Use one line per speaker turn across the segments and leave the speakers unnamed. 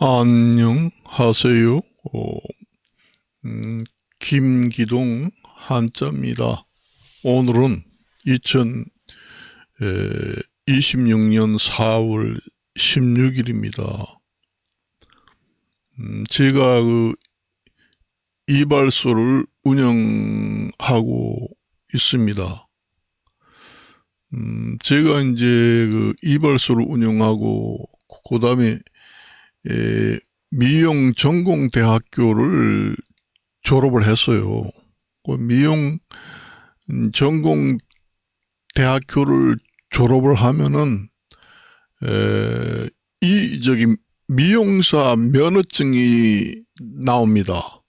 안녕하세요. 김기동 한자입니다. 오늘은 2026년 4월 16일입니다. 제가 이발소를 운영하고 있습니다. 제가 이제 이발소를 운영하고 그 다음에 미용 전공대학교를 졸업을 했어요. 그 미용 전공대학교를 졸업을 하면은 미용사 면허증이 나옵니다.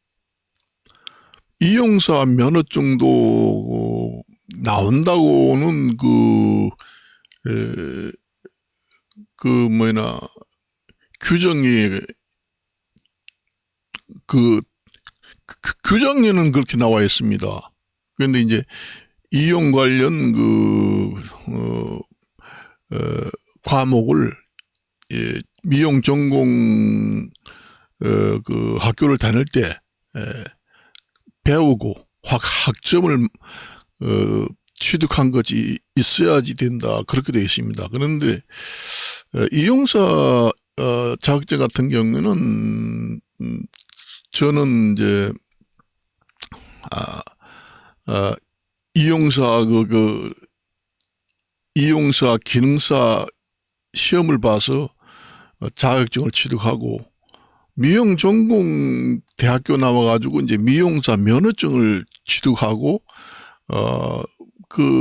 미용사 면허증도 나온다고는 규정이 규정에는 그렇게 나와 있습니다. 그런데 이제 이용 관련 과목을 미용 전공 학교를 다닐 때 배우고 학점을 취득한 것이 있어야지 된다, 그렇게 되어 있습니다. 그런데 이용사 자격증 같은 경우에는 저는 이제 이용사 기능사 시험을 봐서 자격증을 취득하고 미용 전공 대학교 나와가지고 이제 미용사 면허증을 취득하고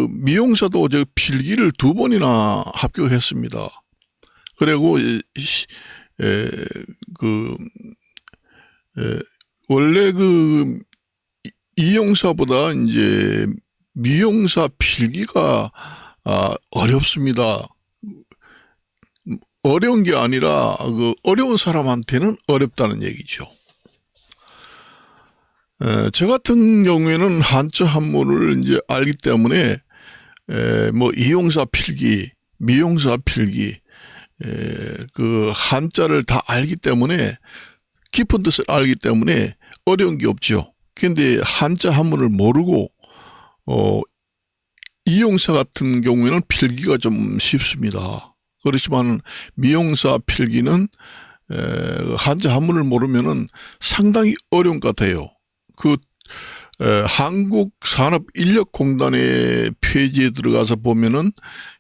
미용사도 저 필기를 2번이나 합격했습니다. 그리고 원래 이용사보다 이제 미용사 필기가 어렵습니다. 어려운 게 아니라 어려운 사람한테는 어렵다는 얘기죠. 저 같은 경우에는 한자 한문을 이제 알기 때문에 이용사 필기, 미용사 필기, 한자를 다 알기 때문에, 깊은 뜻을 알기 때문에 어려운 게 없죠. 근데 한자 한문을 모르고 이용사 같은 경우에는 필기가 좀 쉽습니다. 그렇지만 미용사 필기는 한자 한문을 모르면은 상당히 어려운 것 같아요. 한국산업인력공단의 페이지에 들어가서 보면은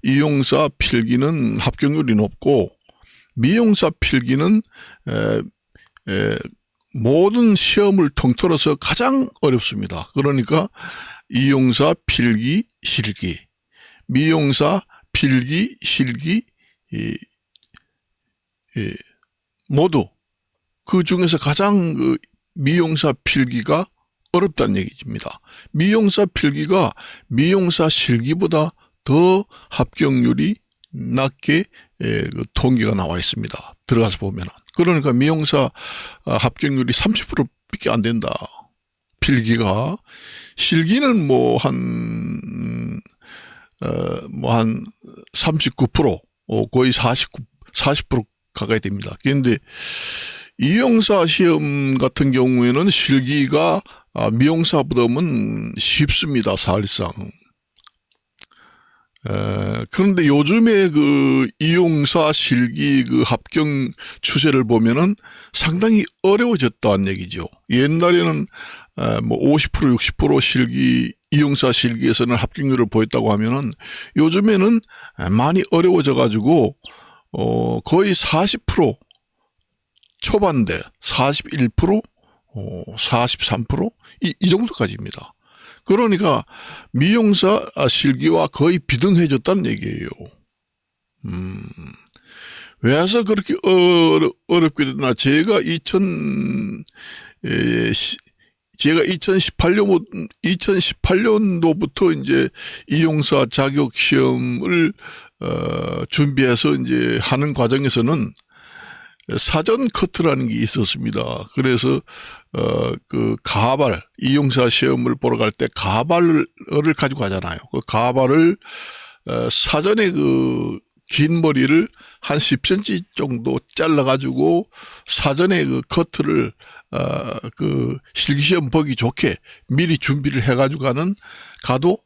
이용사 필기는 합격률이 높고 미용사 필기는 모든 시험을 통틀어서 가장 어렵습니다. 그러니까 이용사 필기 실기, 미용사 필기 실기 모두 그 중에서 가장 미용사 필기가 어렵다는 얘기입니다. 미용사 필기가 미용사 실기보다 더 합격률이 낮게 통계가 나와 있습니다. 들어가서 보면. 그러니까 미용사 합격률이 30%밖에 안 된다. 필기가. 실기는 한 39%, 거의 40% 가까이 됩니다. 그런데 이용사 시험 같은 경우에는 실기가 미용사보다는 쉽습니다, 사실상. 그런데 요즘에 이용사 실기 합격 추세를 보면은 상당히 어려워졌다는 얘기죠. 옛날에는 50%, 60% 이용사 실기에서는 합격률을 보였다고 하면은 요즘에는 많이 어려워져 가지고 거의 40% 초반대, 41%, 43%? 이 정도까지입니다. 그러니까 미용사 실기와 거의 비등해졌다는 얘기예요. 왜서 그렇게 어렵게 됐나? 제가 2018년도부터 이제 이용사 자격 시험을 준비해서 이제 하는 과정에서는 사전 커트라는 게 있었습니다. 그래서 이용사 시험을 보러 갈 때 가발을 가지고 가잖아요. 그 가발을 사전에 긴 머리를 한 10cm 정도 잘라가지고 사전에 그 커트를 그 실기시험 보기 좋게 미리 준비를 해가지고 가도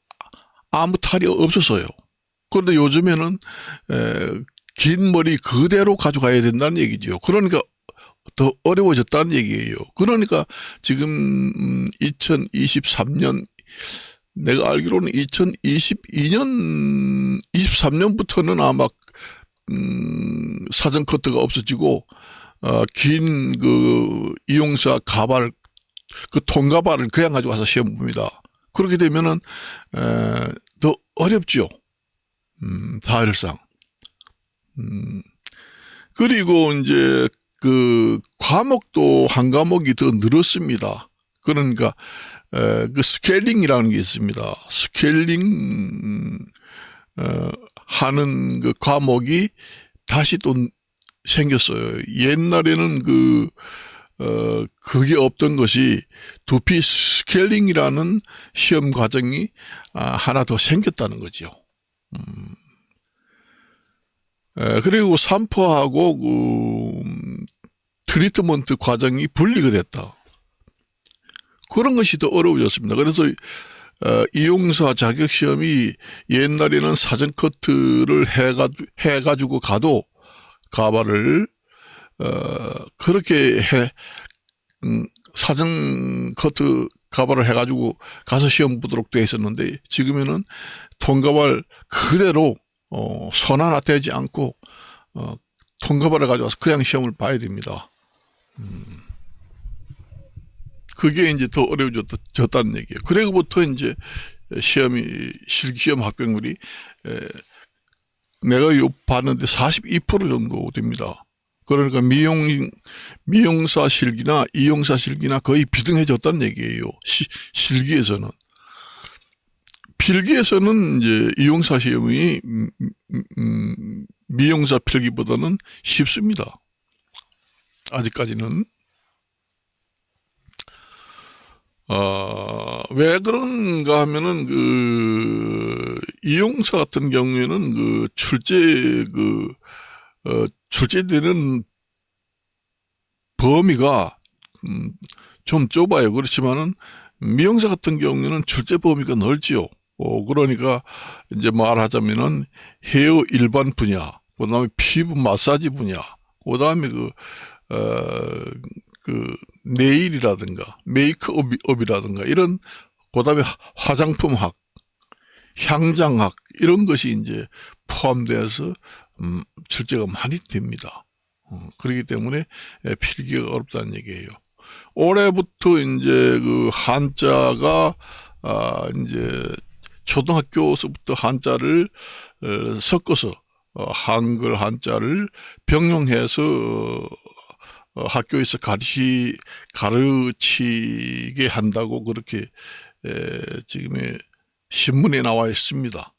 아무 탈이 없었어요. 그런데 요즘에는 긴 머리 그대로 가져가야 된다는 얘기죠. 그러니까 더 어려워졌다는 얘기예요. 그러니까 지금 2023년 내가 알기로는 2022년 23년부터는 아마 사전 커트가 없어지고 긴 그 이용사 가발 그 통가발을 그냥 가져가서 시험 봅니다. 그렇게 되면은 더 어렵죠. 사실상. 그리고 이제 그 과목도 한 과목이 더 늘었습니다. 그러니까 그 스케일링이라는 게 있습니다. 스케일링 하는 그 과목이 다시 또 생겼어요. 옛날에는 그게 없던 것이 두피 스케일링이라는 시험 과정이 하나 더 생겼다는 거죠. 그리고 산포하고 트리트먼트 과정이 분리가 됐다. 그런 것이 더 어려워졌습니다. 그래서 이용사 자격시험이 옛날에는 사전 커트를 해가지고 가도 가발을 그렇게 사전 커트 가발을 해가지고 가서 시험 보도록 되어 있었는데 지금에는 통가발 그대로 손 하나 떼지 않고 통가발을 가져와서 그냥 시험을 봐야 됩니다. 그게 이제 더 어려워졌다는 얘기예요. 그래서부터 이제 실기시험 합격률이 내가 봤는데 42% 정도 됩니다. 그러니까 미용사 실기나 이용사 실기나 거의 비등해졌다는 얘기예요. 실기에서는. 필기에서는 이제 이용사 시험이 미용사 필기보다는 쉽습니다. 아직까지는. 왜 그런가 하면은 이용사 같은 경우에는 출제되는 범위가 좀 좁아요. 그렇지만은 미용사 같은 경우에는 출제 범위가 넓지요. 그러니까 이제 말하자면은 헤어 일반 분야, 그 다음에 피부 마사지 분야, 그 다음에 네일이라든가 메이크업이라든가 이런, 그 다음에 화장품학, 향장학 이런 것이 이제 포함되어서 출제가 많이 됩니다. 그렇기 때문에 필기가 어렵다는 얘기예요. 올해부터 이제 한자가 이제 초등학교서부터 한자를 섞어서 한글 한자를 병용해서 학교에서 가르치게 한다고 그렇게 지금의 신문에 나와 있습니다.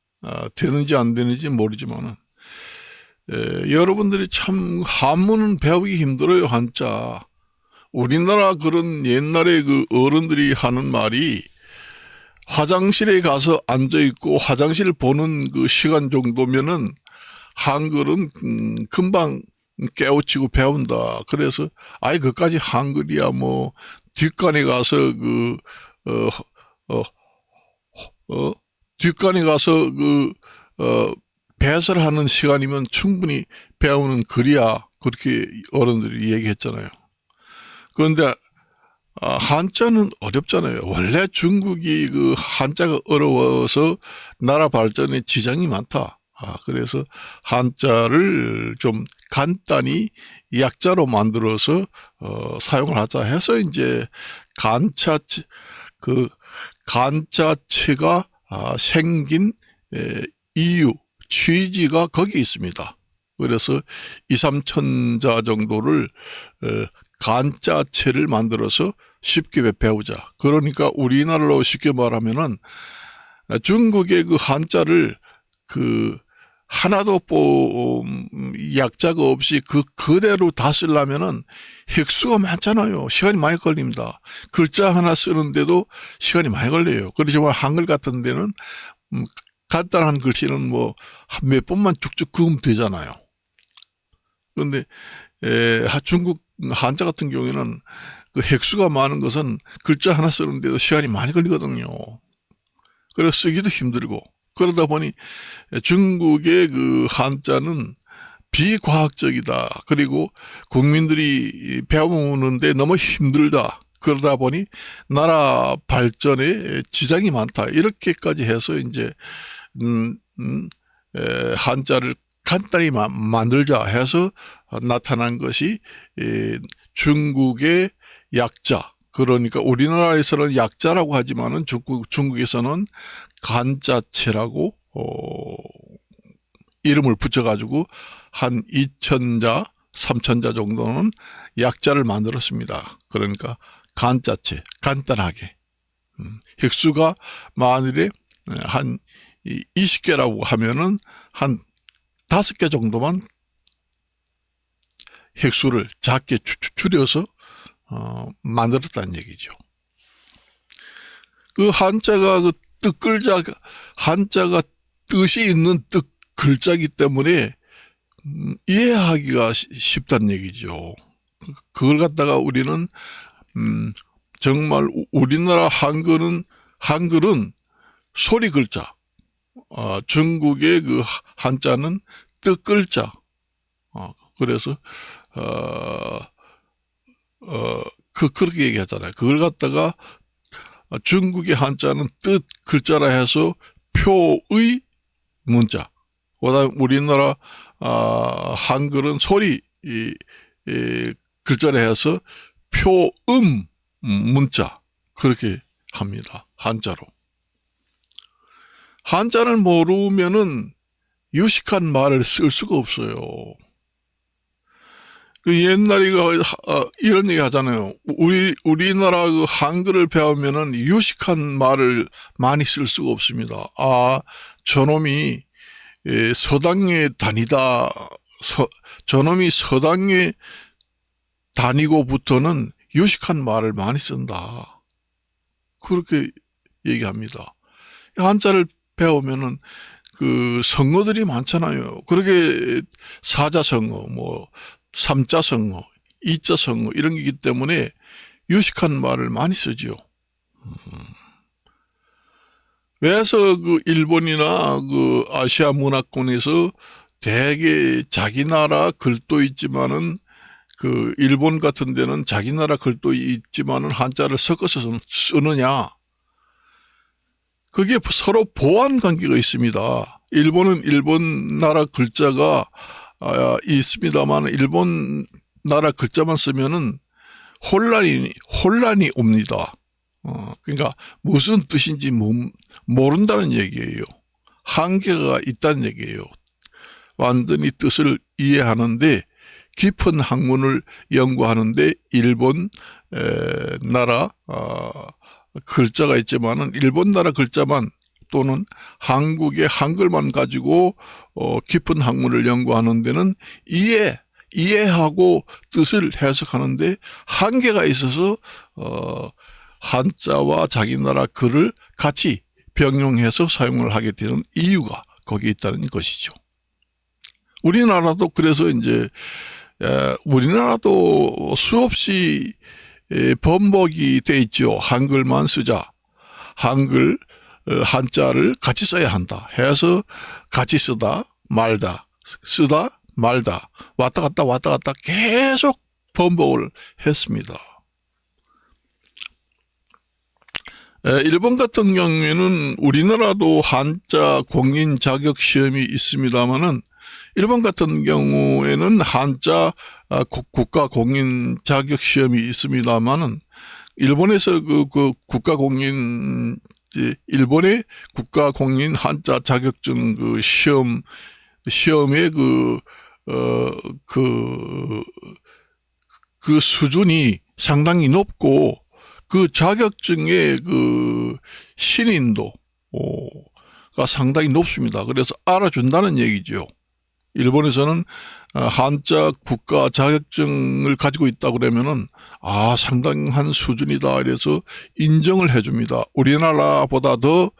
되는지 안 되는지 모르지만은 여러분들이 참 한문은 배우기 힘들어요. 한자. 우리나라 그런 옛날에 어른들이 하는 말이 화장실에 가서 앉아있고 화장실 보는 시간 정도면은 한글은 금방 깨우치고 배운다. 그래서 아예 그까지 한글이야 뭐 뒷간에 가서 뒷간에 가서 배설하는 시간이면 충분히 배우는 글이야. 그렇게 어른들이 얘기했잖아요. 그런데 한자는 어렵잖아요. 원래 중국이 한자가 어려워서 나라 발전에 지장이 많다. 그래서 한자를 좀 간단히 약자로 만들어서 사용을 하자 해서 이제 간자체가 생긴 이유, 취지가 거기 있습니다. 그래서 2, 3천자 정도를 간자체를 만들어서 쉽게 배우자. 그러니까 우리나라로 쉽게 말하면은 중국의 한자를 하나도 약자가 없이 그대로 다 쓰려면은 획수가 많잖아요. 시간이 많이 걸립니다. 글자 하나 쓰는데도 시간이 많이 걸려요. 그렇지만 한글 같은 데는 간단한 글씨는 뭐 몇 번만 쭉쭉 그으면 되잖아요. 그런데 중국 한자 같은 경우에는 그 획수가 많은 것은 글자 하나 쓰는데도 시간이 많이 걸리거든요. 그래서 쓰기도 힘들고, 그러다 보니 중국의 그 한자는 비과학적이다. 그리고 국민들이 배우는데 너무 힘들다. 그러다 보니 나라 발전에 지장이 많다. 이렇게까지 해서 이제 한자를 간단히 만들자 해서 나타난 것이 중국의 약자. 그러니까 우리나라에서는 약자라고 하지만은 중국에서는 간자체라고 이름을 붙여가지고 한 2,000자, 3,000자 정도는 약자를 만들었습니다. 그러니까 간자체, 간단하게. 획수가 만일에 한 20개라고 하면은 한 5개 정도만 획수를 작게 줄여서 만들었다는 얘기죠. 그 한자가 그 뜻글자, 한자가 뜻이 있는 뜻 글자이기 때문에 이해하기가 쉽다는 얘기죠. 그걸 갖다가 우리는 정말 우리나라 한글은 소리 글자, 중국의 그 한자는 뜻 글자. 그래서 그렇게 얘기하잖아요. 그걸 갖다가 중국의 한자는 뜻 글자라 해서 표의 문자. 그다음 우리나라 한글은 소리 글자라 해서 표음 문자. 그렇게 합니다. 한자로. 한자를 모르면은 유식한 말을 쓸 수가 없어요. 그 옛날에 이런 얘기 하잖아요. 우리나라 그 한글을 배우면은 유식한 말을 많이 쓸 수가 없습니다. 저놈이 서당에 다니다, 저놈이 서당에 다니고부터는 유식한 말을 많이 쓴다. 그렇게 얘기합니다. 한자를 배우면은 그 성어들이 많잖아요. 그렇게 사자성어, 뭐 삼자성어, 이자성어 이런 게이기 때문에 유식한 말을 많이 쓰죠. 그래서 그 일본이나 그 아시아 문화권에서 대개 자기 나라 글도 있지만은 그 일본 같은 데는 자기 나라 글도 있지만은 한자를 섞어서 쓰느냐? 그게 서로 보완 관계가 있습니다. 일본은 일본 나라 글자가 있습니다만 일본 나라 글자만 쓰면은 혼란이 옵니다. 그러니까 무슨 뜻인지 모른다는 얘기예요. 한계가 있다는 얘기예요. 완전히 뜻을 이해하는데 깊은 학문을 연구하는데 일본 나라 글자가 있지만은 일본 나라 글자만 또는 한국의 한글만 가지고 깊은 학문을 연구하는 데는 이해하고 뜻을 해석하는데 한계가 있어서 한자와 자기 나라 글을 같이 병용해서 사용을 하게 되는 이유가 거기에 있다는 것이죠. 우리나라도 그래서 이제 우리나라도 수없이 번복이 돼 있죠. 한글만 쓰자. 한글 한자를 같이 써야 한다 해서 같이 쓰다 말다 왔다 갔다 계속 번복을 했습니다. 일본 같은 경우에는 우리나라도 한자 공인 자격 시험이 있습니다만은 일본 같은 경우에는 한자 국가 공인 자격 시험이 있습니다만은 일본에서 그 국가 공인 일본의 국가 공인 한자 자격증 그 시험의 그 수준이 상당히 높고 그 자격증의 그 신인도가 상당히 높습니다. 그래서 알아준다는 얘기죠. 일본에서는 한자 국가 자격증을 가지고 있다 그러면은 상당한 수준이다 이래서 인정을 해줍니다. 우리나라보다 더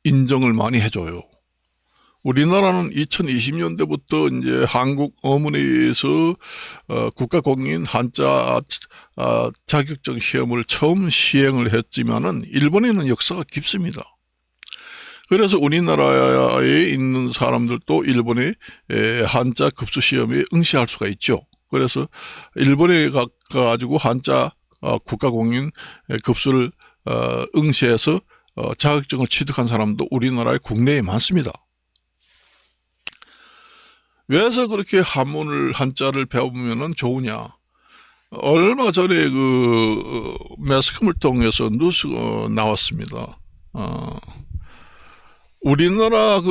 인정을 많이 해줘요. 우리나라는 2020년대부터 이제 한국어문회에서 국가공인 한자 자격증 시험을 처음 시행을 했지만은 일본에는 역사가 깊습니다. 그래서 우리나라에 있는 사람들도 일본의 한자 급수 시험에 응시할 수가 있죠. 그래서 일본에 가가지고 한자 국가공인 급수를 응시해서 자격증을 취득한 사람도 우리나라에 국내에 많습니다. 왜서 그렇게 한자를 배우면 좋으냐? 얼마 전에 매스컴을 통해서 뉴스가 나왔습니다. 우리나라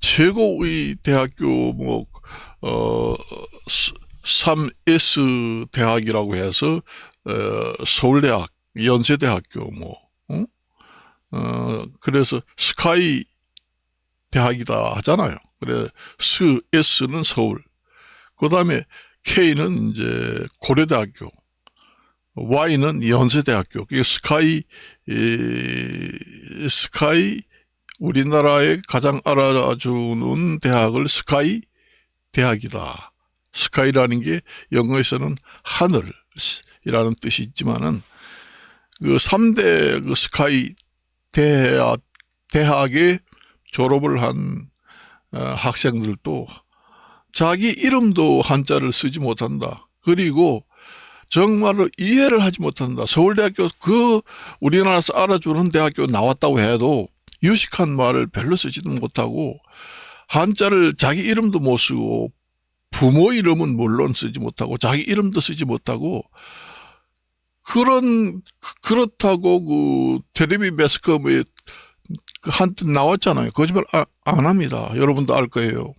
최고의 대학교 3S 대학이라고 해서 서울대학, 연세대학교 그래서 스카이 대학이다 하잖아요. 그래 S는 서울, 그 다음에 K는 이제 고려대학교, Y는 연세대학교. 스카이 우리나라에 가장 알아주는 대학을 스카이 대학이다. 스카이라는 게 영어에서는 하늘이라는 뜻이 있지만은 3대 스카이 대학에 졸업을 한 학생들도 자기 이름도 한자를 쓰지 못한다. 그리고 정말로 이해를 하지 못한다. 서울대학교 우리나라에서 알아주는 대학교 나왔다고 해도 유식한 말을 별로 쓰지도 못하고 한자를 자기 이름도 못 쓰고 부모 이름은 물론 쓰지 못하고 자기 이름도 쓰지 못하고 그렇다고 텔레비 매스컴에 한때 나왔잖아요. 거짓말 안 합니다. 여러분도 알 거예요.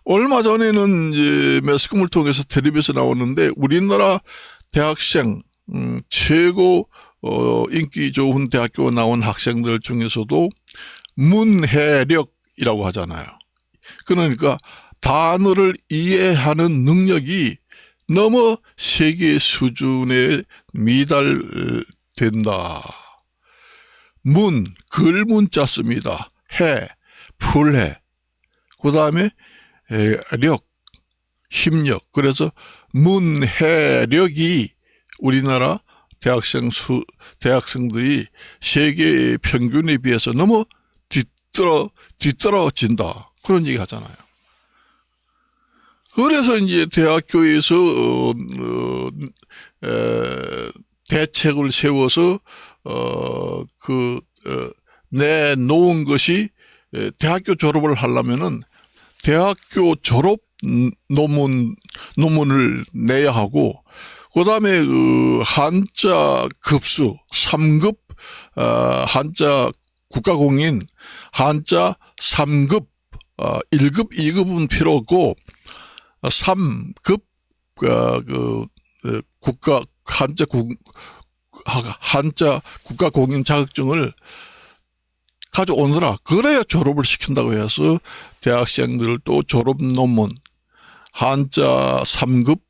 얼마 전에는 이제 매스컴을 통해서 텔레비에서 나왔는데 우리나라 대학생 최고 인기 좋은 대학교 나온 학생들 중에서도 문해력이라고 하잖아요. 그러니까 단어를 이해하는 능력이 너무 세계 수준에 미달된다. 글문자 씁니다. 해, 풀해. 그 다음에 힘력. 그래서 문해력이 우리나라 대학생들이 세계 평균에 비해서 너무 뒤떨어진다. 그런 얘기 하잖아요. 그래서 이제 대학교에서 대책을 세워서 내놓은 것이 대학교 졸업을 하려면은 대학교 졸업 논문을 내야 하고, 그 다음에 한자 급수 3급 한자 국가공인 한자 3급 1급 2급은 필요 없고 3급 한자 국가공인 자격증을 가져오느라, 그래야 졸업을 시킨다고 해서 대학생들을 또 졸업 논문 한자 3급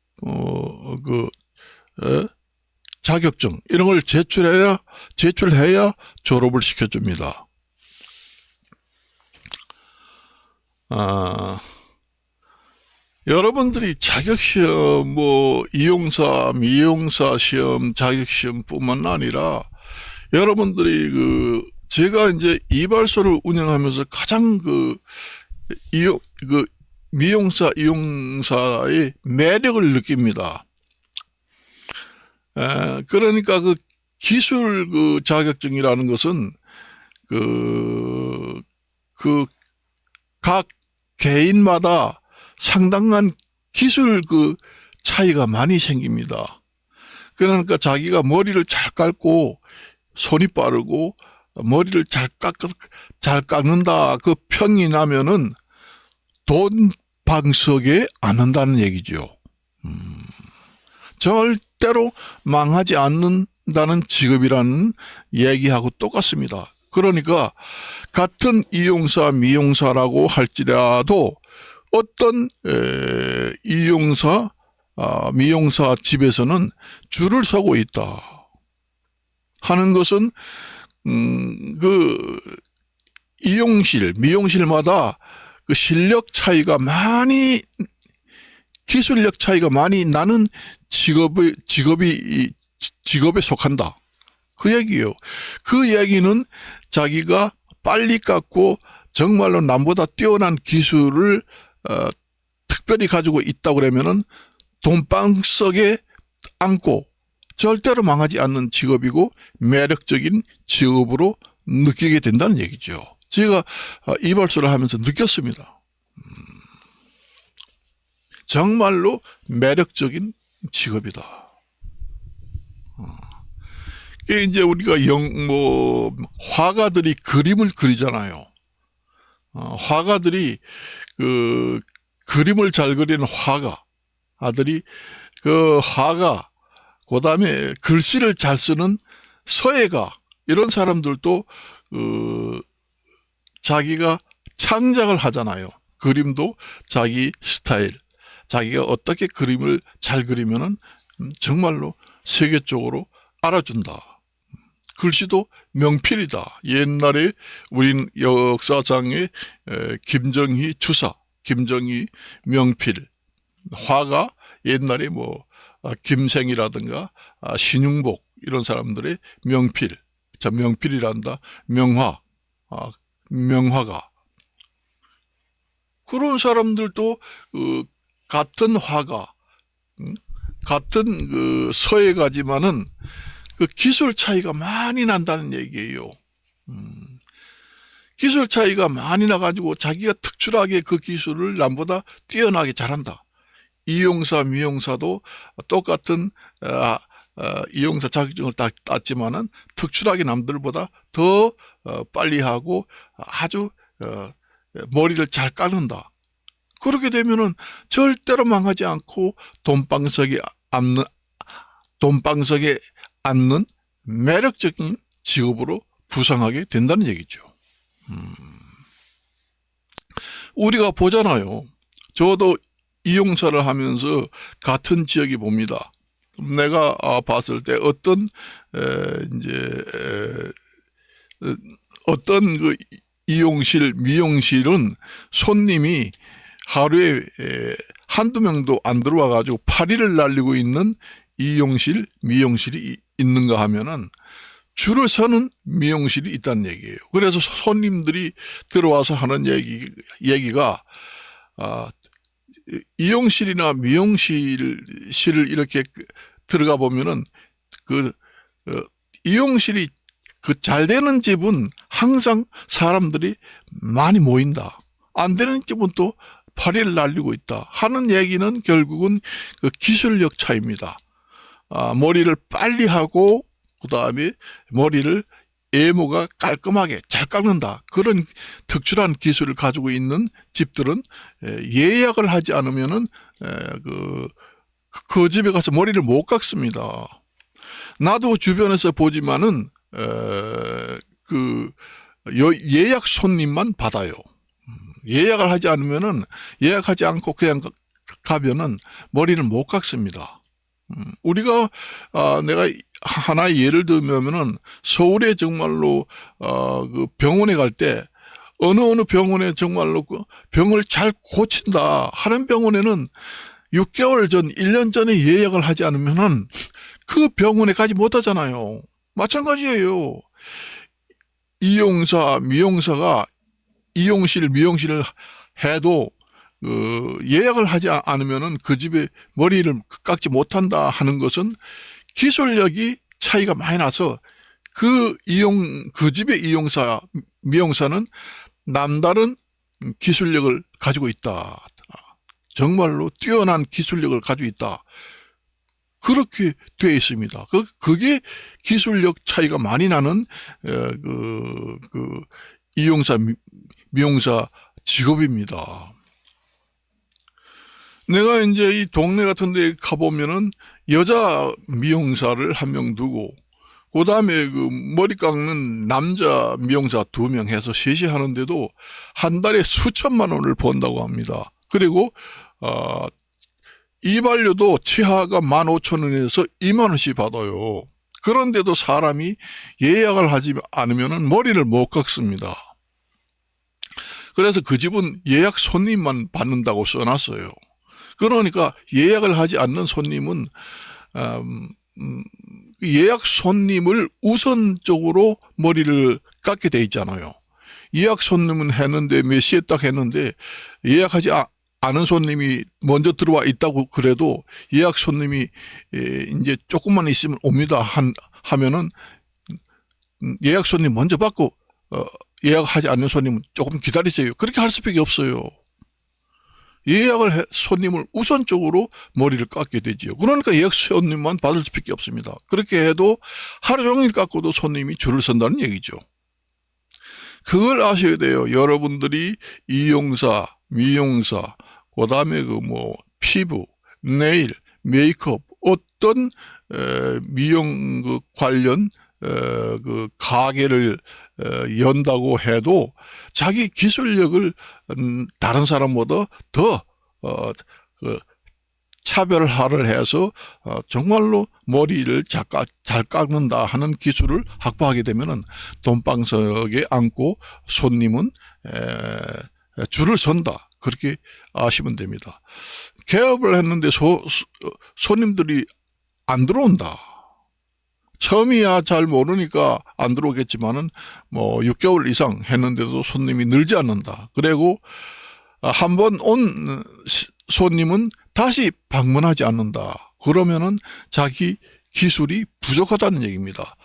자격증 이런 걸 제출해야 졸업을 시켜줍니다. 여러분들이 자격시험 이용사 미용사 시험 자격시험뿐만 아니라 여러분들이 제가 이제 이발소를 운영하면서 가장 미용사 이용사의 매력을 느낍니다. 그러니까 기술 자격증이라는 것은 각 개인마다 상당한 기술 차이가 많이 생깁니다. 그러니까 자기가 머리를 잘 감고 손이 빠르고 머리를 잘 깎는다 평이 나면은 돈 방석에 안 한다는 얘기죠. 절대로 망하지 않는다는 직업이라는 얘기하고 똑같습니다. 그러니까 같은 이용사 미용사라고 할지라도 어떤 이용사 미용사 집에서는 줄을 서고 있다 하는 것은 이용실, 미용실마다 그 기술력 차이가 많이 나는 직업에 속한다. 그 얘기예요. 그 얘기는 자기가 빨리 깎고 정말로 남보다 뛰어난 기술을 특별히 가지고 있다고 그러면은 돈방석에 안고 절대로 망하지 않는 직업이고 매력적인 직업으로 느끼게 된다는 얘기죠. 제가 이발소를 하면서 느꼈습니다. 정말로 매력적인 직업이다. 이제 우리가 화가들이 그림을 그리잖아요. 화가들이 그림을 잘 그리는 화가들이 화가, 그 다음에 글씨를 잘 쓰는 서예가, 이런 사람들도 자기가 창작을 하잖아요. 그림도 자기 스타일, 자기가 어떻게 그림을 잘 그리면은 정말로 세계적으로 알아준다. 글씨도 명필이다. 옛날에 우린 역사상의 김정희 주사, 김정희 명필, 화가 옛날에 김생이라든가 신윤복 이런 사람들의 명필, 명필이란다. 명화가. 그런 사람들도 같은 화가, 같은 서예가지만은 그 기술 차이가 많이 난다는 얘기예요. 기술 차이가 많이 나가지고 자기가 특출하게 그 기술을 남보다 뛰어나게 잘한다. 이용사, 미용사도 똑같은 이용사 자격증을 땄지만은 특출하게 남들보다 더 빨리 하고 아주 머리를 잘 깎는다. 그렇게 되면은 절대로 망하지 않고 돈방석에 앉는 매력적인 직업으로 부상하게 된다는 얘기죠. 우리가 보잖아요. 저도 이용사를 하면서 같은 지역이 봅니다. 내가 봤을 때 어떤 그 이용실, 미용실은 손님이 하루에 한두 명도 안 들어와 가지고 파리를 날리고 있는 이용실, 미용실이 있는가 하면은 줄을 서는 미용실이 있다는 얘기예요. 그래서 손님들이 들어와서 하는 얘기가 이용실이나 미용실을 이렇게 들어가 보면은 이용실이 잘 되는 집은 항상 사람들이 많이 모인다. 안 되는 집은 또 파리를 날리고 있다 하는 얘기는 결국은 그 기술력 차이입니다. 머리를 빨리 하고 그 다음에 머리를 애모가 깔끔하게 잘 깎는다. 그런 특출한 기술을 가지고 있는 집들은 예약을 하지 않으면은 그 집에 가서 머리를 못 깎습니다. 나도 주변에서 보지만은 예약 손님만 받아요. 예약을 하지 않으면은 예약하지 않고 그냥 가면은 머리를 못 깎습니다. 우리가 내가 하나의 예를 들면은 서울에 정말로 그 병원에 갈 때 어느 병원에 정말로 병을 잘 고친다 하는 병원에는 6개월 전, 1년 전에 예약을 하지 않으면은 그 병원에 가지 못하잖아요. 마찬가지예요. 이용사, 미용사가 이용실, 미용실을 해도 예약을 하지 않으면은 그 집에 머리를 깎지 못한다 하는 것은 기술력이 차이가 많이 나서 그 집의 이용사, 미용사는 남다른 기술력을 가지고 있다. 정말로 뛰어난 기술력을 가지고 있다. 그렇게 되어 있습니다. 그게 기술력 차이가 많이 나는 이용사, 미용사 직업입니다. 내가 이제 이 동네 같은 데 가보면은 여자 미용사를 한 명 두고, 그 다음에 머리 깎는 남자 미용사 2명 해서 셋이 하는데도 한 달에 수천만 원을 번다고 합니다. 그리고, 이발료도 치아가 15,000원에서 20,000원씩 받아요. 그런데도 사람이 예약을 하지 않으면은 머리를 못 깎습니다. 그래서 그 집은 예약 손님만 받는다고 써놨어요. 그러니까 예약을 하지 않는 손님은 예약 손님을 우선적으로 머리를 깎게 돼 있잖아요. 예약 손님은 했는데 몇 시에 딱 했는데 예약하지 않은 손님이 먼저 들어와 있다고 그래도 예약 손님이 이제 조금만 있으면 옵니다 하면은 예약 손님 먼저 받고 예약하지 않는 손님은 조금 기다리세요. 그렇게 할 수밖에 없어요. 예약을 손님을 우선적으로 머리를 깎게 되지요. 그러니까 예약 손님만 받을 수밖에 없습니다. 그렇게 해도 하루 종일 깎고도 손님이 줄을 선다는 얘기죠. 그걸 아셔야 돼요. 여러분들이 이용사, 미용사, 그 다음에 피부, 네일, 메이크업, 어떤 미용 관련 가게를 연다고 해도 자기 기술력을 다른 사람보다 더 차별화를 해서 정말로 머리를 잘 깎는다 하는 기술을 확보하게 되면은 돈방석에 앉고 손님은 줄을 선다. 그렇게 아시면 됩니다. 개업을 했는데 손님들이 안 들어온다. 처음이야 잘 모르니까 안 들어오겠지만은 6개월 이상 했는데도 손님이 늘지 않는다. 그리고 한번 온 손님은 다시 방문하지 않는다. 그러면은 자기 기술이 부족하다는 얘기입니다.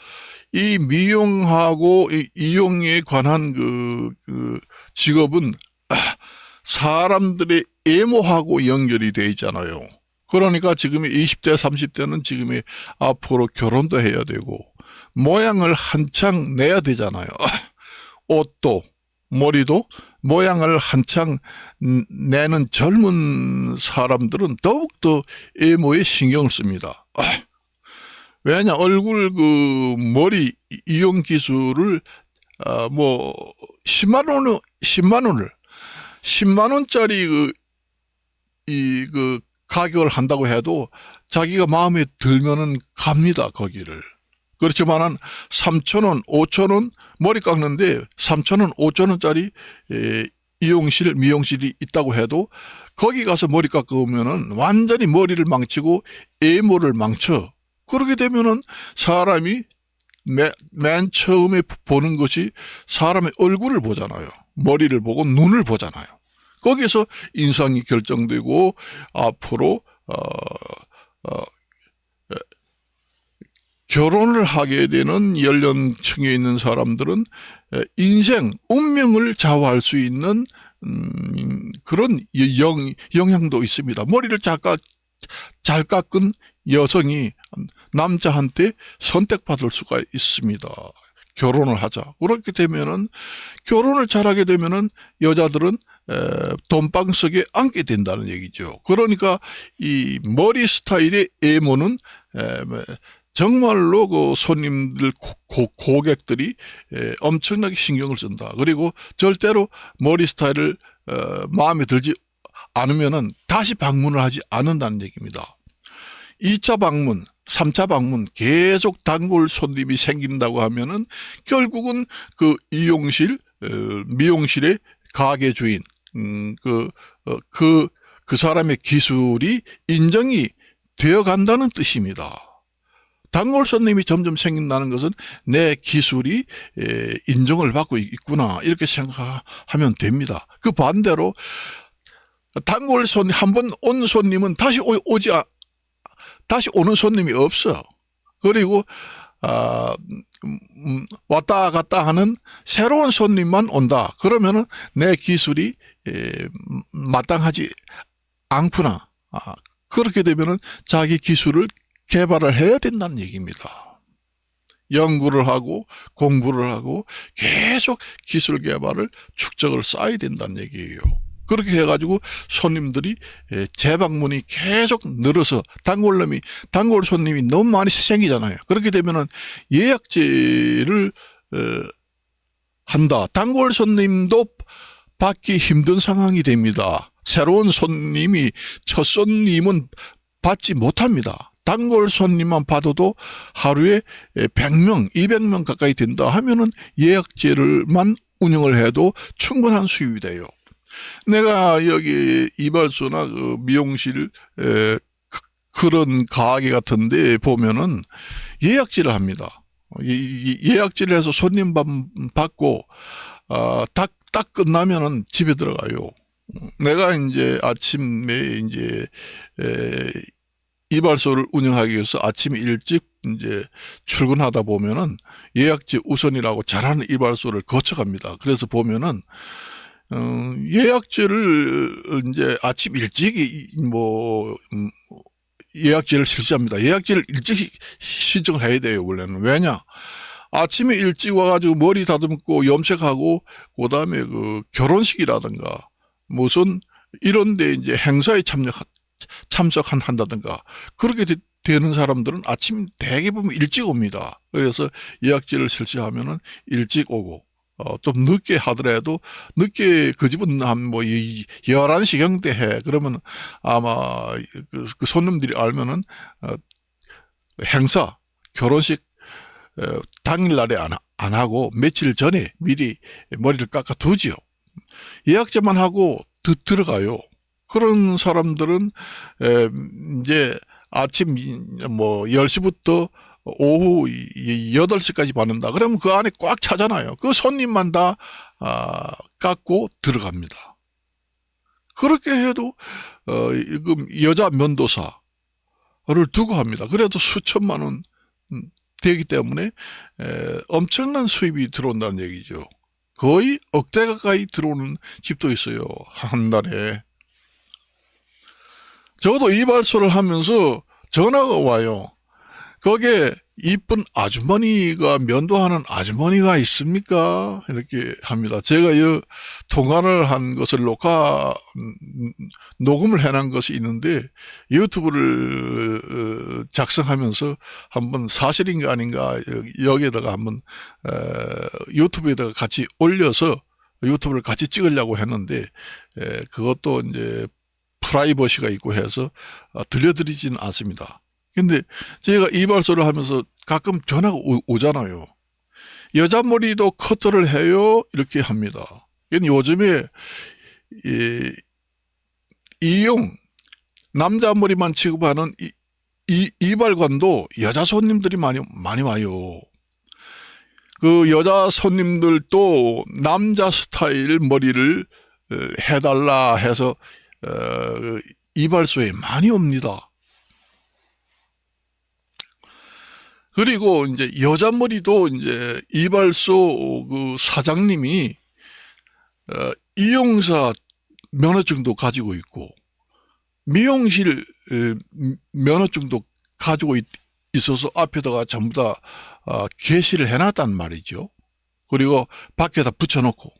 이 미용하고 이용에 관한 그 직업은 사람들의 외모하고 연결이 돼 있잖아요. 그러니까 지금의 20대, 30대는 지금의 앞으로 결혼도 해야 되고 모양을 한창 내야 되잖아요. 옷도 머리도 모양을 한창 내는 젊은 사람들은 더욱더 외모에 신경을 씁니다. 왜냐 얼굴 머리 이용 기술을 10만 원짜리 가격을 한다고 해도 자기가 마음에 들면은 갑니다, 거기를. 그렇지만은 3,000원, 5,000원 머리 깎는데 3,000원, 5,000원짜리 이용실, 미용실이 있다고 해도 거기 가서 머리 깎으면은 완전히 머리를 망치고 외모를 망쳐. 그렇게 되면은 사람이 맨 처음에 보는 것이 사람의 얼굴을 보잖아요. 머리를 보고 눈을 보잖아요. 거기에서 인상이 결정되고 앞으로 결혼을 하게 되는 연령층에 있는 사람들은 인생, 운명을 좌우할 수 있는 그런 영향도 있습니다. 머리를 잘 깎은 여성이 남자한테 선택받을 수가 있습니다. 결혼을 하자. 그렇게 되면은 결혼을 잘하게 되면은 여자들은 돈방석에 앉게 된다는 얘기죠. 그러니까 이 머리 스타일의 외모는 정말로 그 손님들 고객들이 엄청나게 신경을 쓴다. 그리고 절대로 머리 스타일을 마음에 들지 않으면은 다시 방문을 하지 않는다는 얘기입니다. 2차 방문, 3차 방문 계속 단골 손님이 생긴다고 하면은 결국은 그 이용실, 미용실의 가게 주인, 그 사람의 기술이 인정이 되어 간다는 뜻입니다. 단골 손님이 점점 생긴다는 것은 내 기술이 인정을 받고 있구나 이렇게 생각하면 됩니다. 그 반대로 단골 손님 한번 온 손님은 다시 오는 손님이 없어. 그리고 왔다 갔다 하는 새로운 손님만 온다. 그러면은 내 기술이 마땅하지 않구나. 그렇게 되면은 자기 기술을 개발을 해야 된다는 얘기입니다. 연구를 하고 공부를 하고 계속 기술 개발을 축적을 쌓아야 된다는 얘기예요. 그렇게 해가지고 손님들이 재방문이 계속 늘어서 단골 손님이 너무 많이 생기잖아요. 그렇게 되면은 예약제를 한다. 단골 손님도 받기 힘든 상황이 됩니다. 새로운 손님이 첫 손님은 받지 못합니다. 단골 손님만 받아도 하루에 100명, 200명 가까이 된다 하면은 예약제를만 운영을 해도 충분한 수입이 돼요. 내가 여기 이발소나 그 미용실 그런 가게 같은데 보면은 예약제를 합니다. 예약제를 해서 손님 받고 딱 끝나면은 집에 들어가요. 내가 이제 아침에 이제 이발소를 운영하기 위해서 아침에 일찍 이제 출근하다 보면은 예약제 우선이라고 잘하는 이발소를 거쳐갑니다. 그래서 보면은 예약제를 이제 아침 일찍 예약제를 실시합니다. 예약제를 일찍 신청을 해야 돼요, 원래는. 왜냐? 아침에 일찍 와가지고 머리 다듬고 염색하고, 그 다음에 그 결혼식이라든가, 무슨 이런데 이제 행사에 참석한다든가, 그렇게 되는 사람들은 아침 대개 보면 일찍 옵니다. 그래서 예약제를 실시하면은 일찍 오고, 좀 늦게 하더라도, 늦게 그 집은 한 11시경대 해. 그러면 아마 그 손님들이 알면은, 행사, 결혼식, 당일날에 안 하고 며칠 전에 미리 머리를 깎아 두지요. 예약제만 하고 들어가요. 그런 사람들은, 이제 아침 10시부터 오후 8시까지 받는다. 그러면 그 안에 꽉 차잖아요. 그 손님만 다 깎고 들어갑니다. 그렇게 해도 여자 면도사를 두고 합니다. 그래도 수천만 원 되기 때문에 엄청난 수입이 들어온다는 얘기죠. 거의 억대 가까이 들어오는 집도 있어요, 한 달에. 저도 이발소를 하면서 전화가 와요. 거기에 이쁜 아주머니가 면도하는 아주머니가 있습니까? 이렇게 합니다. 제가 통화를 한 것을 녹음을 해놓은 것이 있는데 유튜브를 작성하면서 한번 사실인가 아닌가 여기에다가 한번 유튜브에다가 같이 올려서 유튜브를 같이 찍으려고 했는데 그것도 이제 프라이버시가 있고 해서 들려드리지는 않습니다. 근데 제가 이발소를 하면서 가끔 전화가 오잖아요. 여자 머리도 커트를 해요? 이렇게 합니다. 요즘에 이용 남자 머리만 취급하는 이발관도 여자 손님들이 많이 와요. 그 여자 손님들도 남자 스타일 머리를 해달라 해서 이발소에 많이 옵니다. 그리고 이제 여자 머리도 이제 이발소 그 사장님이 이용사 면허증도 가지고 있고 미용실 면허증도 가지고 있어서 앞에다가 전부 다 게시를 해놨단 말이죠. 그리고 밖에다 붙여놓고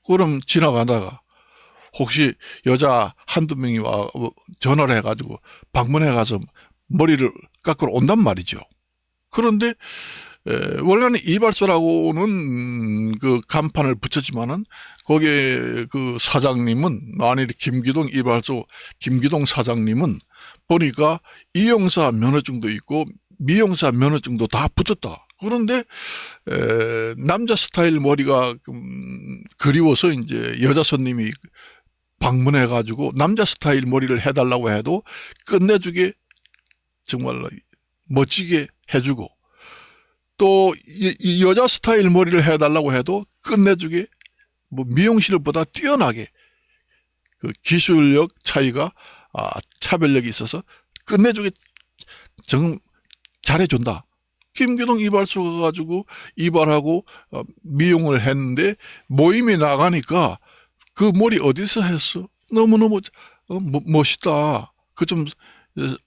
그럼 지나가다가 혹시 여자 한두 명이 전화를 해가지고 방문해 가서 머리를 깎으러 온단 말이죠. 그런데 원래는 이발소라고는 그 간판을 붙였지만은 거기에 그 사장님은 아니 김기동 이발소 김기동 사장님은 보니까 이용사 면허증도 있고 미용사 면허증도 다 붙었다. 그런데 남자 스타일 머리가 그리워서 이제 여자 손님이 방문해 가지고 남자 스타일 머리를 해달라고 해도 끝내주게 정말 멋지게 해주고 또 여자 스타일 머리를 해달라고 해도 끝내주게 미용실보다 뛰어나게 그 기술력 차이가 차별력이 있어서 끝내주게 잘해준다. 김기동 이발소 가가지고 이발하고 미용을 했는데 모임에 나가니까 그 머리 어디서 했어? 너무너무 멋있다. 그 좀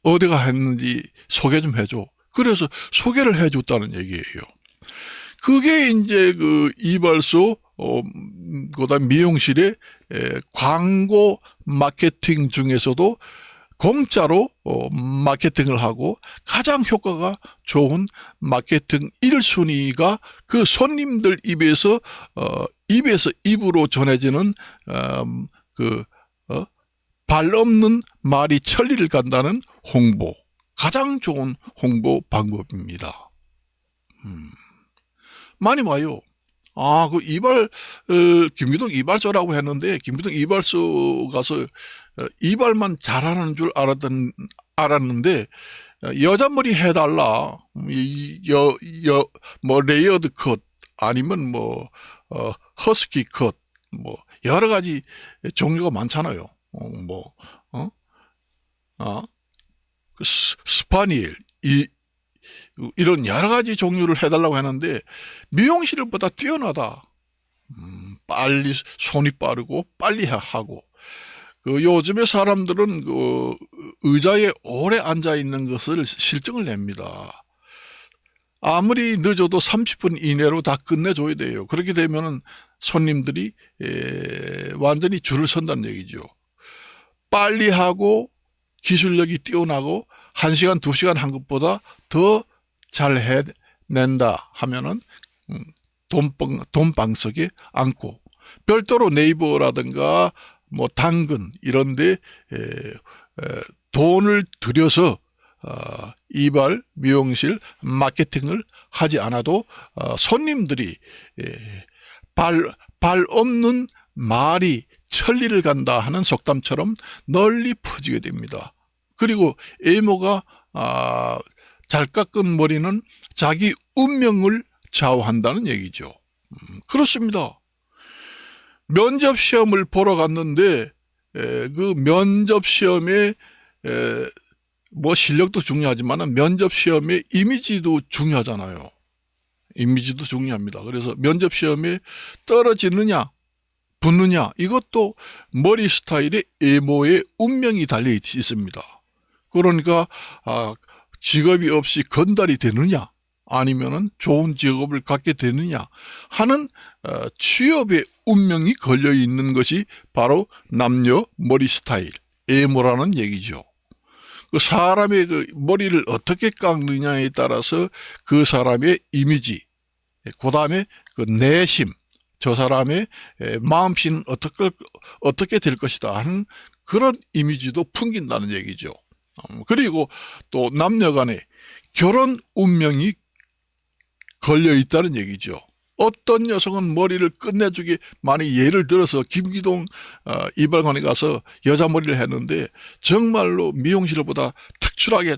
어디가 했는지 소개 좀 해줘. 그래서 소개를 해줬다는 얘기예요. 그게 이제 그 이발소, 그다음 미용실의 광고 마케팅 중에서도 공짜로 마케팅을 하고 가장 효과가 좋은 마케팅 1순위가 그 손님들 입에서 입으로 전해지는 발 없는 말이 천리를 간다는 홍보. 가장 좋은 홍보 방법입니다. 많이 와요. 아, 그 김기동 이발소라고 했는데, 김기동 이발소 가서 이발만 잘하는 줄 알았는데, 여자 머리 해달라. 뭐, 레이어드 컷, 아니면 뭐, 허스키 컷, 뭐, 여러 가지 종류가 많잖아요. 뭐, 어? 어? 스파니엘, 이런 여러 가지 종류를 해달라고 하는데, 미용실보다 뛰어나다. 빨리, 손이 빠르고, 빨리 하고. 요즘에 사람들은 의자에 오래 앉아 있는 것을 실증을 냅니다. 아무리 늦어도 30분 이내로 다 끝내줘야 돼요. 그렇게 되면은 손님들이 완전히 줄을 선다는 얘기죠. 빨리 하고 기술력이 뛰어나고 1시간, 2시간 한 것보다 더 잘 해낸다 하면은 돈방석에 앉고, 별도로 네이버라든가 뭐 당근 이런데 돈을 들여서 이발 미용실 마케팅을 하지 않아도 손님들이 발 없는 말이 천리를 간다 하는 속담처럼 널리 퍼지게 됩니다. 그리고 외모가 잘 깎은 머리는 자기 운명을 좌우한다는 얘기죠. 그렇습니다. 면접 시험을 보러 갔는데 그 면접 시험에 뭐 실력도 중요하지만 면접 시험에 이미지도 중요하잖아요. 이미지도 중요합니다. 그래서 면접 시험에 떨어지느냐 붙느냐, 이것도 머리 스타일의 외모의 운명이 달려 있습니다. 그러니까 직업이 없이 건달이 되느냐 아니면은 좋은 직업을 갖게 되느냐 하는 취업의 운명이 걸려 있는 것이 바로 남녀 머리 스타일, 외모라는 얘기죠. 그 사람의 그 머리를 어떻게 깎느냐에 따라서 그 사람의 이미지, 그 다음에 그 내심, 저 사람의 마음씨는 어떻게 될 것이다 하는 그런 이미지도 풍긴다는 얘기죠. 그리고 또 남녀 간에 결혼 운명이 걸려 있다는 얘기죠. 어떤 여성은 머리를 끝내주게, 만약 예를 들어서 김기동 이발관에 가서 여자 머리를 했는데 정말로 미용실보다 특출하게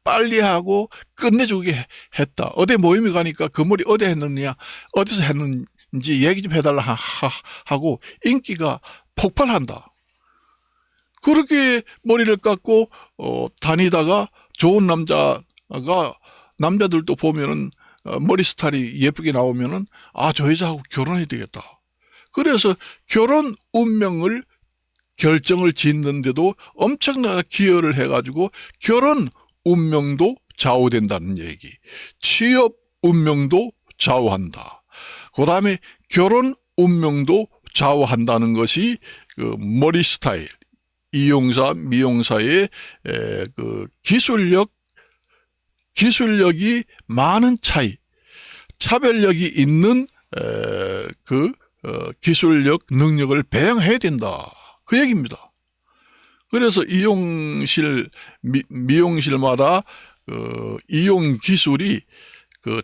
빨리 하고 끝내주게 했다. 어디 모임에 가니까 그 머리 어디 했느냐, 어디서 했는지 얘기 좀 해달라 하고 인기가 폭발한다. 그렇게 머리를 깎고 다니다가 좋은 남자들도 보면은 머리 스타일이 예쁘게 나오면은 저 여자하고 결혼해야 되겠다. 그래서 결혼 운명을 결정을 짓는데도 엄청나게 기여를 해가지고 결혼 운명도 좌우된다는 얘기. 취업 운명도 좌우한다. 그 다음에 결혼 운명도 좌우한다는 것이 그 머리 스타일, 이용사, 미용사의 그 기술력이 많은 차이, 차별력이 있는 기술력, 능력을 배양해야 된다. 그 얘기입니다. 그래서 미용실마다 이용 기술이 그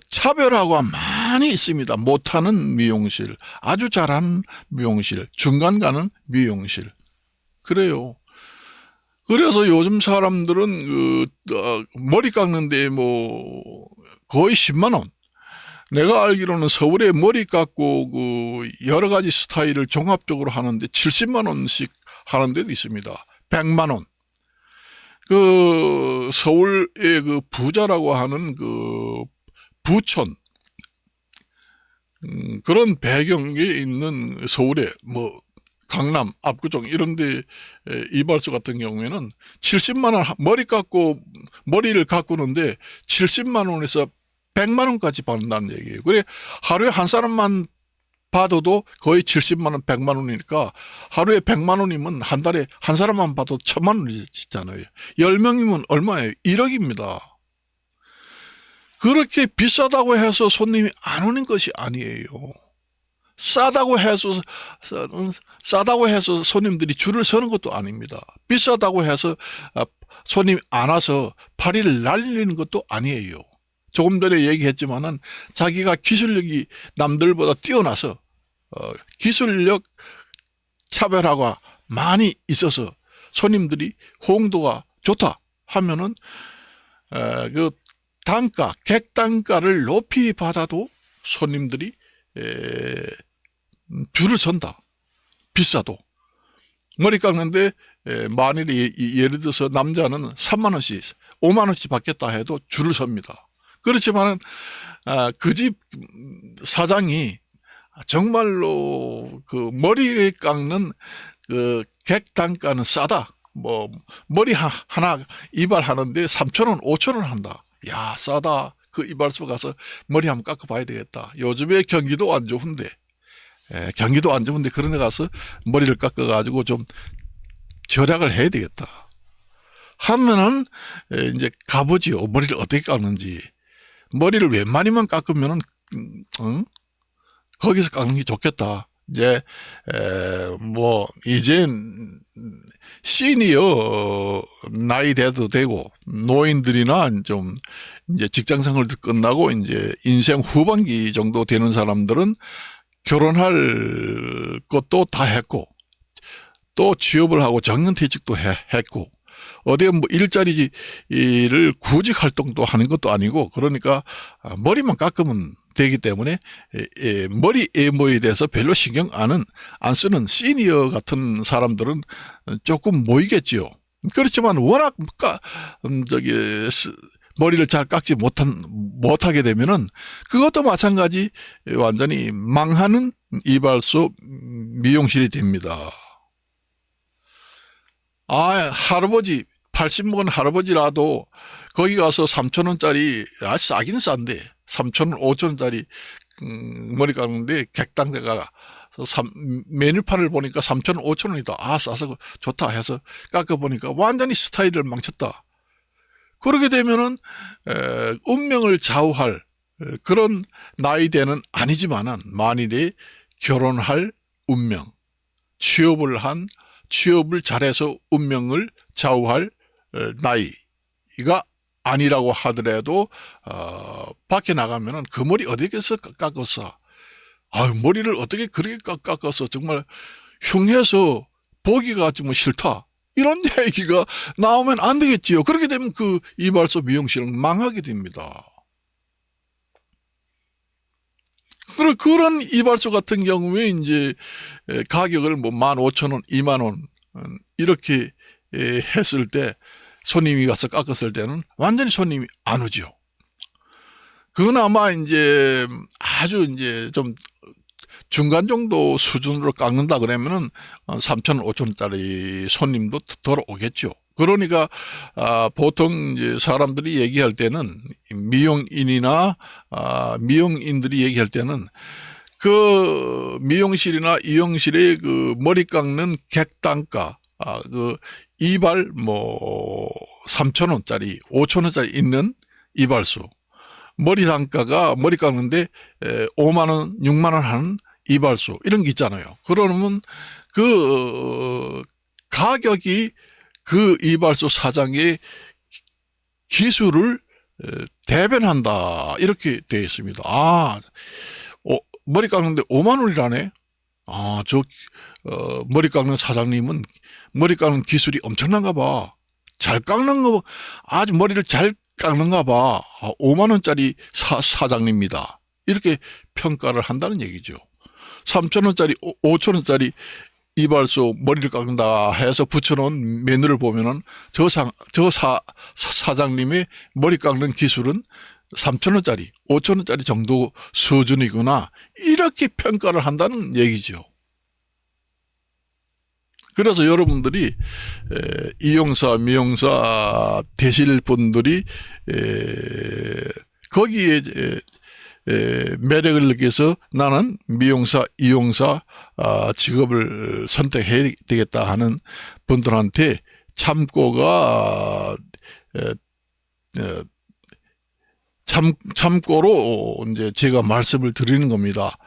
차별화가 많이 있습니다. 못하는 미용실, 아주 잘하는 미용실, 중간 가는 미용실. 그래요. 그래서 요즘 사람들은 머리 깎는데 뭐 거의 10만 원. 내가 알기로는 서울에 머리 깎고 여러 가지 스타일을 종합적으로 하는데 70만 원씩 하는 데도 있습니다. 100만 원. 서울의 부자라고 하는 부촌, 그런 배경에 있는 서울에 뭐 강남, 압구정 이런 데 이발소 같은 경우에는 70만 원 머리를 가꾸는데 70만 원에서 100만 원까지 받는다는 얘기예요. 그래 하루에 한 사람만 받아도 거의 70만 원, 100만 원이니까 하루에 100만 원이면 한 달에 한 사람만 봐도 1000만 원이잖아요. 10명이면 얼마예요? 1억입니다. 그렇게 비싸다고 해서 손님이 안 오는 것이 아니에요. 싸다고 해서 손님들이 줄을 서는 것도 아닙니다. 비싸다고 해서 손님이 안 와서 파리를 날리는 것도 아니에요. 조금 전에 얘기했지만은 자기가 기술력이 남들보다 뛰어나서 기술력 차별화가 많이 있어서 손님들이 호응도가 좋다 하면은 그 단가, 객단가를 높이 받아도 손님들이 줄을 선다. 비싸도. 머리 깎는데 만일에 예를 들어서 남자는 3만 원씩 5만 원씩 받겠다 해도 줄을 섭니다. 그렇지만 그 집 사장이 정말로 그 머리 깎는 그 객단가는 싸다. 뭐 머리 하나 이발하는데 3,000원, 5,000원 한다. 야, 싸다. 그 이발소 가서 머리 한번 깎아봐야 되겠다. 요즘에 경기도 안 좋은데 그런 데 가서 머리를 깎아가지고 좀 절약을 해야 되겠다 하면은 이제 가보지요. 머리를 어떻게 깎는지. 머리를 웬만히만 깎으면은 거기서 깎는 게 좋겠다. 이제 이제 시니어 나이 돼도 되고 노인들이나 좀 이제 직장생활 끝나고 이제 인생 후반기 정도 되는 사람들은 결혼할 것도 다 했고 또 취업을 하고 정년퇴직도 했고 어디에 뭐 일자리를 구직 활동도 하는 것도 아니고 그러니까 머리만 깎으면 되기 때문에 머리 외모에 대해서 별로 신경 안 쓰는 시니어 같은 사람들은 조금 모이겠지요. 그렇지만 워낙 머리를 잘 깎지 못하게 되면은 그것도 마찬가지 완전히 망하는 이발소 미용실이 됩니다. 할아버지 80 먹은 할아버지라도 거기 가서 3,000원짜리 싸긴 싼데 3,000원 5,000원짜리 머리 깎는데 객단가가 메뉴판을 보니까 3,000원 5,000원이다. 싸서 좋다 해서 깎아보니까 완전히 스타일을 망쳤다. 그렇게 되면은 운명을 좌우할 그런 나이대는 아니지만은 만일에 결혼할 운명, 취업을 잘해서 운명을 좌우할 나이가 아니라고 하더라도 밖에 나가면은 그 머리 어디에서 깎았어? 머리를 어떻게 그렇게 깎았어? 정말 흉해서 보기가 좀 싫다. 이런 얘기가 나오면 안 되겠지요. 그렇게 되면 그 이발소 미용실은 망하게 됩니다. 그런 이발소 같은 경우에 이제 가격을 뭐 15,000원, 2만원 이렇게 했을 때 손님이 가서 깎았을 때는 완전히 손님이 안 오죠. 그건 아마 이제 아주 이제 좀 중간 정도 수준으로 깎는다 그러면은 3,000원, 5,000원짜리 손님도 덜 오겠죠. 그러니까 보통 이제 사람들이 얘기할 때는 미용인이나 미용인들이 얘기할 때는 그 미용실이나 이용실의 그 머리 깎는 객단가 그 이발 3,000원짜리 5,000원짜리 있는 이발소 머리 단가가 머리 깎는데 5만원 6만원 하는 이발소 이런 게 있잖아요. 그러면 그 가격이 그 이발소 사장의 기술을 대변한다 이렇게 되어 있습니다. 머리 깎는데 5만 원이라네. 머리 깎는 사장님은 머리 깎는 기술이 엄청난가 봐. 잘 깎는 거 아주 머리를 잘 깎는가 봐. 5만 원짜리 사장님입니다. 이렇게 평가를 한다는 얘기죠. 3,000원짜리 5,000원짜리 이발소 머리를 깎는다 해서 붙여놓은 메뉴를 보면은 저 사장님의 머리 깎는 기술은 3,000원짜리 5,000원짜리 정도 수준이구나 이렇게 평가를 한다는 얘기죠. 그래서 여러분들이 이용사 미용사 되실 분들이 거기에 매력을 느껴서 나는 미용사 이용사 직업을 선택해야 되겠다 하는 분들한테 참고로 이제 제가 말씀을 드리는 겁니다.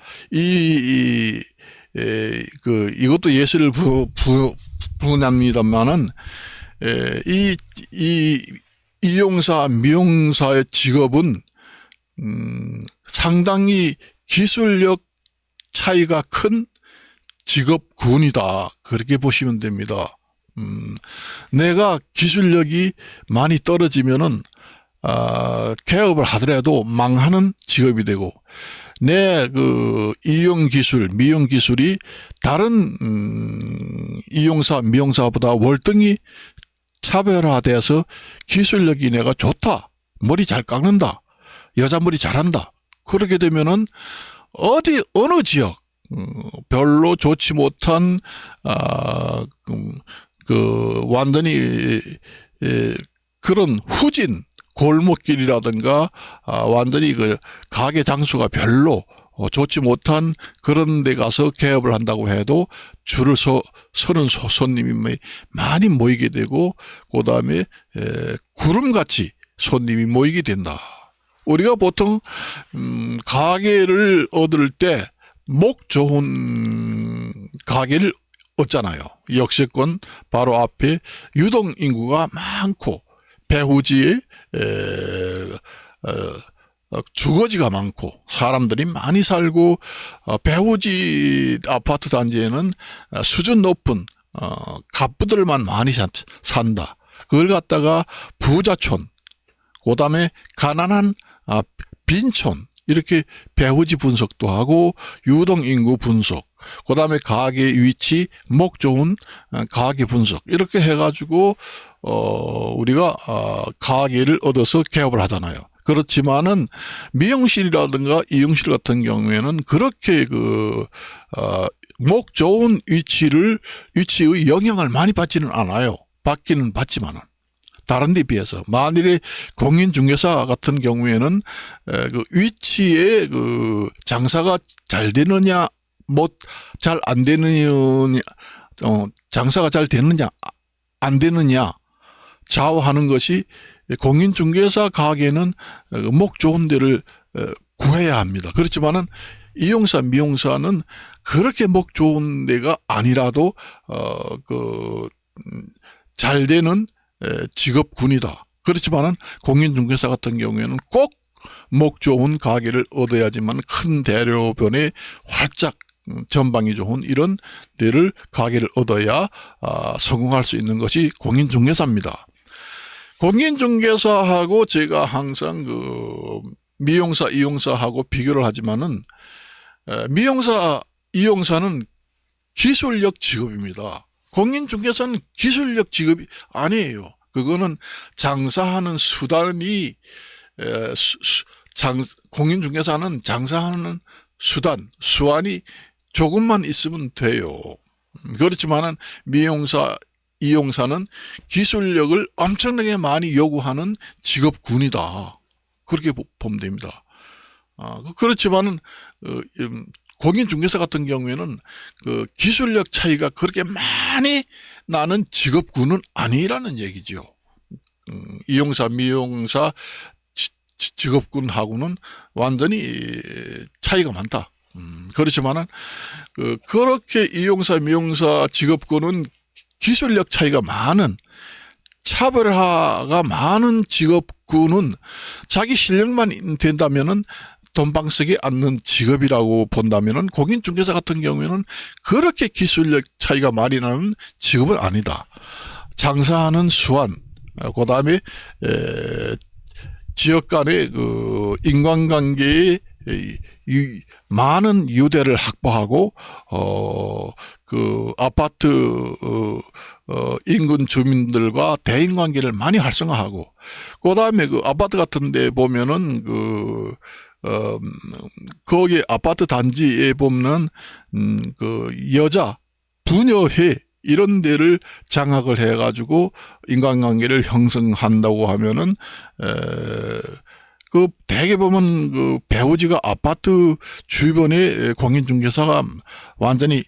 이것도 예술 분야입니다만은 이용사 미용사의 직업은 상당히 기술력 차이가 큰 직업군이다. 그렇게 보시면 됩니다. 내가 기술력이 많이 떨어지면은 개업을 하더라도 망하는 직업이 되고, 내 그 이용 기술, 미용 기술이 다른 이용사, 미용사보다 월등히 차별화돼서 기술력이 내가 좋다, 머리 잘 깎는다, 여자 머리 잘한다, 그렇게 되면은 어느 지역 별로 좋지 못한 완전히 그런 후진 골목길이라든가 완전히 그 가게 장수가 별로 좋지 못한 그런 데 가서 개업을 한다고 해도 줄을 서는 손님이 많이 모이게 되고, 그 다음에 구름같이 손님이 모이게 된다. 우리가 보통 가게를 얻을 때 목 좋은 가게를 얻잖아요. 역세권 바로 앞에 유동 인구가 많고 배후지에 주거지가 많고 사람들이 많이 살고, 배후지 아파트 단지에는 수준 높은 갑부들만 많이 산다. 그걸 갖다가 부자촌, 그 다음에 가난한 빈촌, 이렇게 배후지 분석도 하고 유동인구 분석, 그 다음에 가게 위치, 목 좋은 가게 분석, 이렇게 해가지고 우리가 가게를 얻어서 개업을 하잖아요. 그렇지만은 미용실이라든가 이용실 같은 경우에는 그렇게 목 좋은 위치의 영향을 많이 받지는 않아요. 받기는 받지만은. 다른 데 비해서. 만일에 공인중개사 같은 경우에는 그 위치에 그 장사가 잘 되느냐, 잘 안 되느냐, 장사가 잘 되느냐, 안 되느냐 좌우하는 것이, 공인중개사 가게는 목 좋은 데를 구해야 합니다. 그렇지만은 이용사, 미용사는 그렇게 목 좋은 데가 아니라도 잘 되는 직업군이다. 그렇지만은 공인중개사 같은 경우에는 꼭 목 좋은 가게를 얻어야지만 큰 대로변에 활짝 전방이 좋은 이런 데를 가게를 얻어야 성공할 수 있는 것이 공인중개사입니다. 공인중개사하고 제가 항상 미용사, 이용사하고 비교를 하지만은, 미용사, 이용사는 기술력 직업입니다. 공인중개사는 기술력 직업이 아니에요. 그거는 장사하는 수단이, 공인중개사는 장사하는 수완이 조금만 있으면 돼요. 그렇지만은 미용사, 이용사는 기술력을 엄청나게 많이 요구하는 직업군이다. 그렇게 보면 됩니다. 그렇지만은 공인중개사 같은 경우에는 기술력 차이가 그렇게 많이 나는 직업군은 아니라는 얘기죠. 이용사, 미용사 직업군하고는 완전히 차이가 많다. 그렇지만은 그렇게 이용사, 미용사 직업군은 기술력 차이가 많은, 차별화가 많은 직업군은 자기 실력만 된다면은 돈방석에 앉는 직업이라고 본다면은, 공인중개사 같은 경우에는 그렇게 기술력 차이가 많이 나는 직업은 아니다. 장사하는 수완, 그 다음에 지역 간의 인간관계의 많은 유대를 확보하고, 아파트 인근 주민들과 대인관계를 많이 활성화하고, 그 다음에 아파트 같은 데 보면은 거기 아파트 단지에 보면 여자 부녀회 이런 데를 장악을 해가지고 인간관계를 형성한다고 하면은, 대개 보면 배우지가 아파트 주변에 공인중개사가 완전히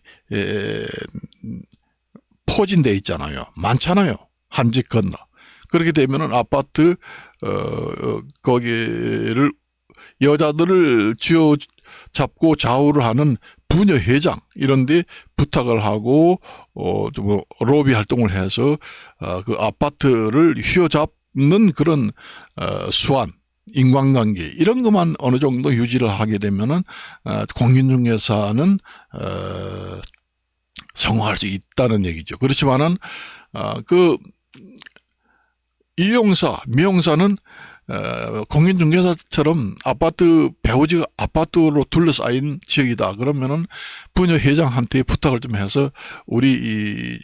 포진돼 있잖아요. 많잖아요. 한 집 건너. 그렇게 되면은 아파트 거기를 여자들을 쥐어잡고 좌우를 하는 부녀회장 이런 데 부탁을 하고 로비 활동을 해서 그 아파트를 휘어잡는 그런 수완, 인간관계 이런 것만 어느 정도 유지를 하게 되면은 공인중개사는 성공할 수 있다는 얘기죠. 그렇지만은 그 이용사, 미용사는 공인중개사처럼 아파트 배우지가 아파트로 둘러싸인 지역이다. 그러면은 부녀 회장한테 부탁을 좀 해서 우리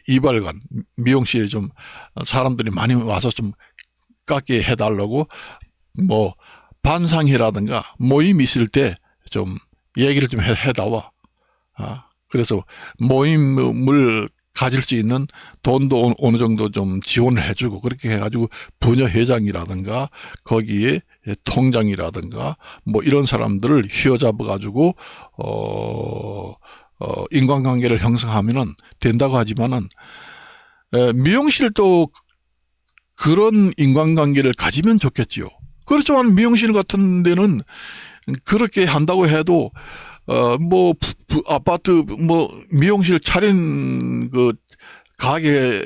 이발관 미용실에 좀 사람들이 많이 와서 좀 깎게 해달라고 뭐 반상회라든가 모임 있을 때 좀 얘기를 좀 해다와. 그래서 모임을 가질 수 있는 돈도 어느 정도 좀 지원을 해주고 그렇게 해가지고 부녀 회장이라든가 거기에 통장이라든가 뭐 이런 사람들을 휘어잡아가지고 인간관계를 형성하면은 된다고 하지만은 미용실도 그런 인간관계를 가지면 좋겠지요. 그렇지만 미용실 같은 데는 그렇게 한다고 해도 뭐 아파트 뭐 미용실 차린 그 가게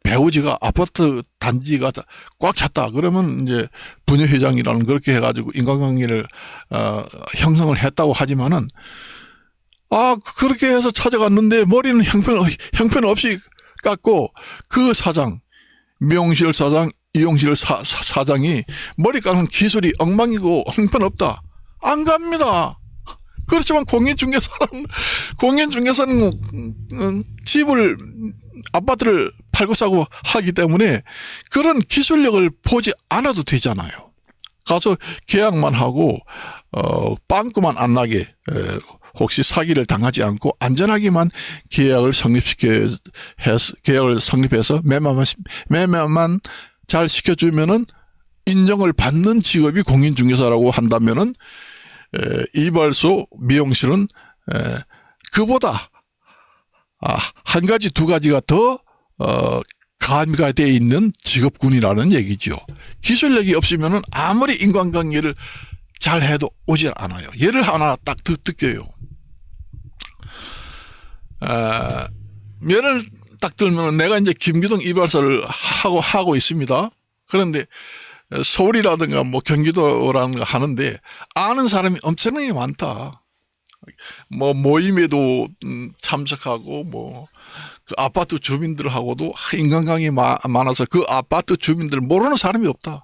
배우지가 아파트 단지가 꽉 찼다. 그러면 이제 부녀 회장이라는 그렇게 해가지고 인간관계를 형성을 했다고 하지만은 그렇게 해서 찾아갔는데 머리는 형편없이 깎고 그 사장 미용실 사장 이용실 사장이 머리 깎는 기술이 엉망이고 형편없다. 안 갑니다. 그렇지만 공인중개사는 집을 아파트를 팔고 사고 하기 때문에 그런 기술력을 보지 않아도 되잖아요. 가서 계약만 하고 빵꾸만 안 나게 혹시 사기를 당하지 않고 안전하게만 계약을 성립해서 매매만 잘 시켜주면은 인정을 받는 직업이 공인중개사라고 한다면은 이발소 미용실은 그보다 한 가지 두 가지가 더 가미가 되어 있는 직업군이라는 얘기죠. 기술력이 없으면은 아무리 인간관계를 잘 해도 오질 않아요. 예를 하나 딱 듣게요. 예를 딱 들면 내가 이제 김기동 이발소를 하고 있습니다. 그런데 서울이라든가 뭐 경기도라든가 하는데 아는 사람이 엄청나게 많다. 뭐 모임에도 참석하고 뭐 그 아파트 주민들하고도 인간관계가 많아서 그 아파트 주민들 모르는 사람이 없다.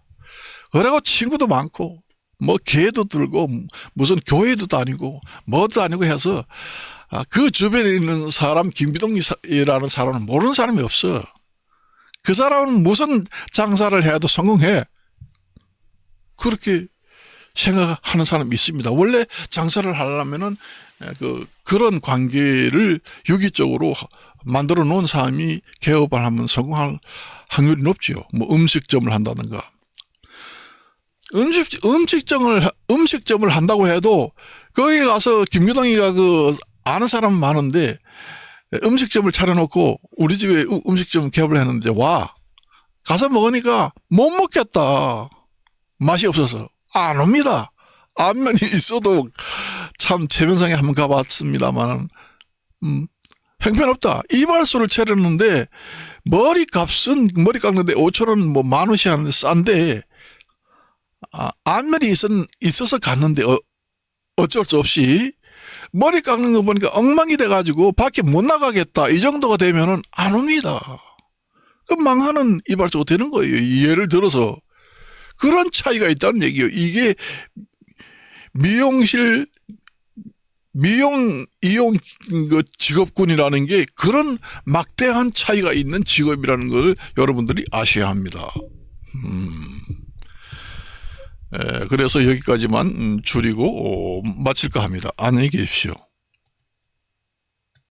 그리고 친구도 많고 뭐 개도 들고 무슨 교회도 다니고 뭐도 다니고 해서 그 주변에 있는 사람 김기동이라는 사람은 모르는 사람이 없어. 그 사람은 무슨 장사를 해도 성공해. 그렇게 생각하는 사람이 있습니다. 원래 장사를 하려면은 그런 관계를 유기적으로 만들어 놓은 사람이 개업을 하면 성공할 확률이 높지요. 뭐 음식점을 한다든가. 음식점을 한다고 해도 거기 가서 김규동이가 아는 사람 많은데 음식점을 차려놓고 우리 집에 음식점 개업을 했는데 가서 먹으니까 못 먹겠다. 맛이 없어서 안 옵니다. 안면이 있어도 참 최면상에 한번 가봤습니다만 형편없다. 이발소를 차렸는데 머리 깎는데 5,000원 뭐 10,000원씩 하는데 싼데 안면이 있어서 갔는데 어쩔 수 없이 머리 깎는 거 보니까 엉망이 돼가지고 밖에 못 나가겠다. 이 정도가 되면은 안 옵니다. 그럼 망하는 이발소가 되는 거예요. 예를 들어서 그런 차이가 있다는 얘기예요. 이게 이용 직업군이라는 게 그런 막대한 차이가 있는 직업이라는 걸 여러분들이 아셔야 합니다. 그래서 여기까지만 줄이고 마칠까 합니다. 안녕히 계십시오.